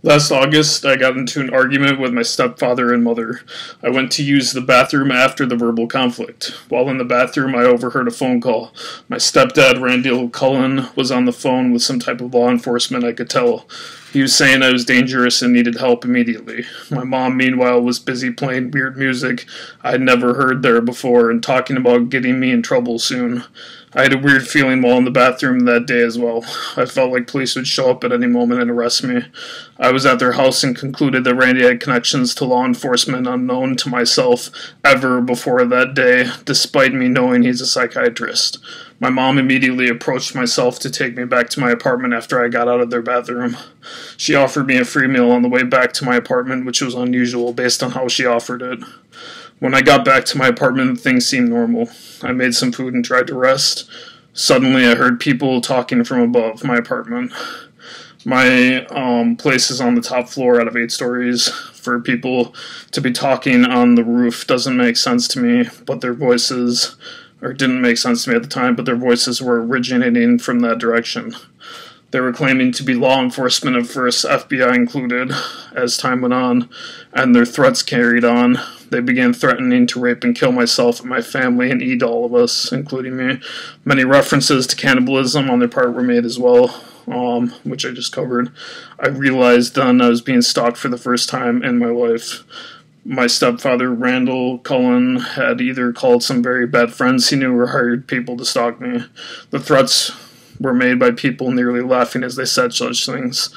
Last August, I got into an argument with my stepfather and mother. I went to use the bathroom after the verbal conflict. While in the bathroom, I overheard a phone call. My stepdad, Randall Cullen, was on the phone with some type of law enforcement, I could tell. He was saying I was dangerous and needed help immediately. My mom, meanwhile, was busy playing weird music I'd never heard there before and talking about getting me in trouble soon. I had a weird feeling while in the bathroom that day as well. I felt like police would show up at any moment and arrest me. I was at their house and concluded that Randy had connections to law enforcement unknown to myself ever before that day, despite me knowing he's a psychiatrist. My mom immediately approached myself to take me back to my apartment after I got out of their bathroom. She offered me a free meal on the way back to my apartment, which was unusual based on how she offered it. When I got back to my apartment, things seemed normal. I made some food and tried to rest. Suddenly, I heard people talking from above my apartment. My place is on the top floor out of 8 stories. For people to be talking on the roof doesn't make sense to me, but their voices, or didn't make sense to me at the time, but their voices were originating from that direction. They were claiming to be law enforcement at first, FBI included, as time went on, and their threats carried on. They began threatening to rape and kill myself and my family and eat all of us, including me. Many references to cannibalism on their part were made as well, which I just covered. I realized then I was being stalked for the first time in my life. My stepfather, Randall Cullen, had either called some very bad friends he knew or hired people to stalk me. The threats were made by people nearly laughing as they said such things.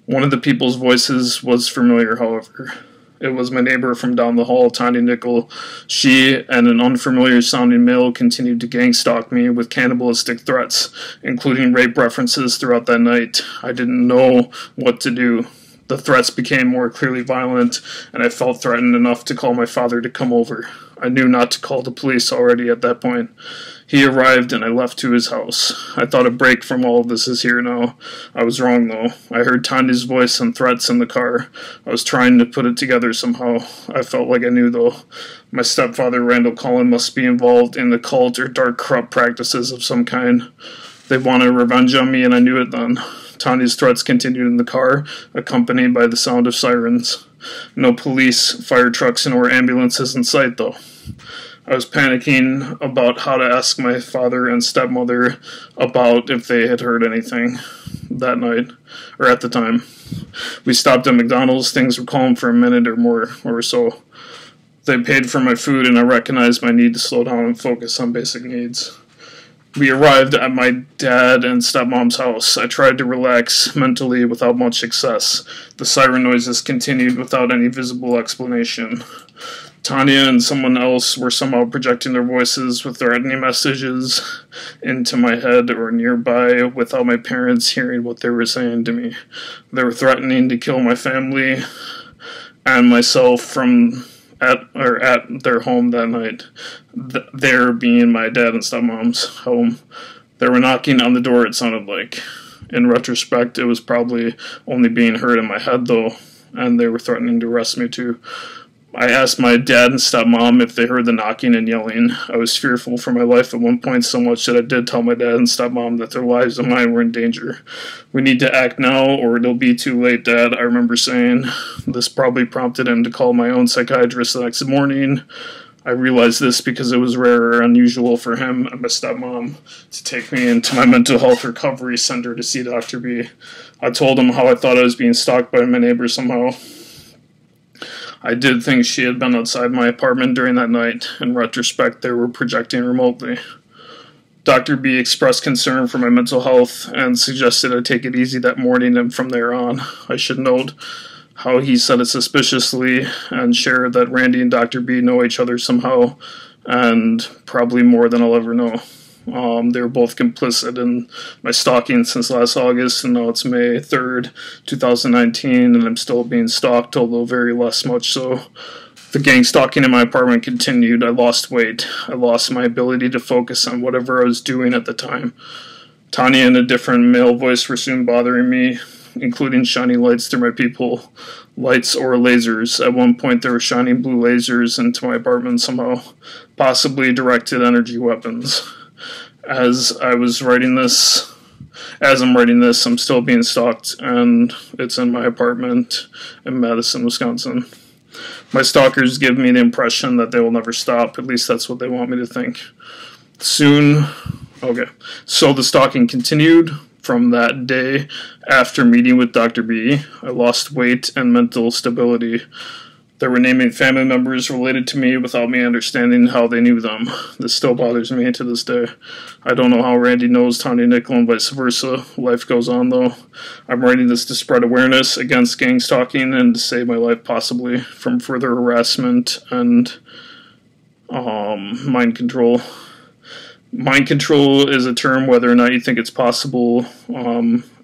One of the people's voices was familiar, however. It was my neighbor from down the hall, Tanya Nickel. She and an unfamiliar-sounding male continued to gang-stalk me with cannibalistic threats, including rape references throughout that night. I didn't know what to do. The threats became more clearly violent, and I felt threatened enough to call my father to come over. I knew not to call the police already at that point. He arrived, and I left to his house. I thought a break from all of this is here now. I was wrong, though. I heard Tanya's voice and threats in the car. I was trying to put it together somehow. I felt like I knew, though. My stepfather, Randall Cullen, must be involved in the cult or dark corrupt practices of some kind. They wanted revenge on me, and I knew it then. Tanya's threats continued in the car, accompanied by the sound of sirens. No police, fire trucks, or ambulances in sight, though. I was panicking about how to ask my father and stepmother about if they had heard anything that night, or at the time. We stopped at McDonald's. Things were calm for a minute or more or so. They paid for my food, and I recognized my need to slow down and focus on basic needs. We arrived at my dad and stepmom's house. I tried to relax mentally without much success. The siren noises continued without any visible explanation. Tanya and someone else were somehow projecting their voices with threatening messages into my head or nearby without my parents hearing what they were saying to me. They were threatening to kill my family and myself at their home that night. There being my dad and stepmom's home. They were knocking on the door, it sounded like. In retrospect, it was probably only being heard in my head, though, and they were threatening to arrest me, too. I asked my dad and stepmom if they heard the knocking and yelling. I was fearful for my life at one point so much that I did tell my dad and stepmom that their lives and mine were in danger. We need to act now or it'll be too late, Dad, I remember saying. This probably prompted him to call my own psychiatrist the next morning. I realized this because it was rare or unusual for him and my stepmom to take me into my mental health recovery center to see Dr. B. I told him how I thought I was being stalked by my neighbor somehow. I did think she had been outside my apartment during that night. In retrospect, they were projecting remotely. Dr. B expressed concern for my mental health and suggested I take it easy that morning and from there on. I should note how he said it suspiciously and shared that Randy and Dr. B know each other somehow, and probably more than I'll ever know. They were both complicit in my stalking since last August, and now it's May 3rd, 2019, and I'm still being stalked, although very less much so. The gang stalking in my apartment continued. I lost weight. I lost my ability to focus on whatever I was doing at the time. Tanya and a different male voice were soon bothering me, including shining lights through my peephole. Lights or lasers. At one point they were shining blue lasers into my apartment somehow, possibly directed energy weapons. As I was writing this, as I'm writing this, I'm still being stalked, and it's in my apartment in Madison, Wisconsin. My stalkers give me the impression that they will never stop. At least that's what they want me to think. Soon, okay. So the stalking continued from that day. After meeting with Dr. B, I lost weight and mental stability. They were naming family members related to me without me understanding how they knew them. This still bothers me to this day. I don't know how Randy knows Tanya Nickel and vice versa. Life goes on, though. I'm writing this to spread awareness against gang stalking and to save my life possibly from further harassment and mind control. Mind control is a term, whether or not you think it's possible,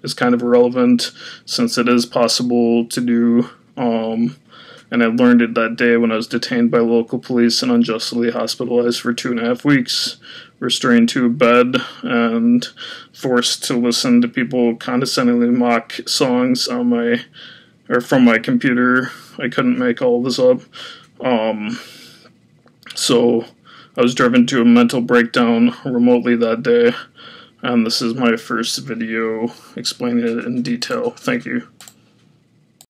is kind of irrelevant, since it is possible to do, and I learned it that day when I was detained by local police and unjustly hospitalized for 2.5 weeks, restrained to a bed, and forced to listen to people condescendingly mock songs on from my computer. I couldn't make all this up. So I was driven to a mental breakdown remotely that day, and this is my first video explaining it in detail. Thank you.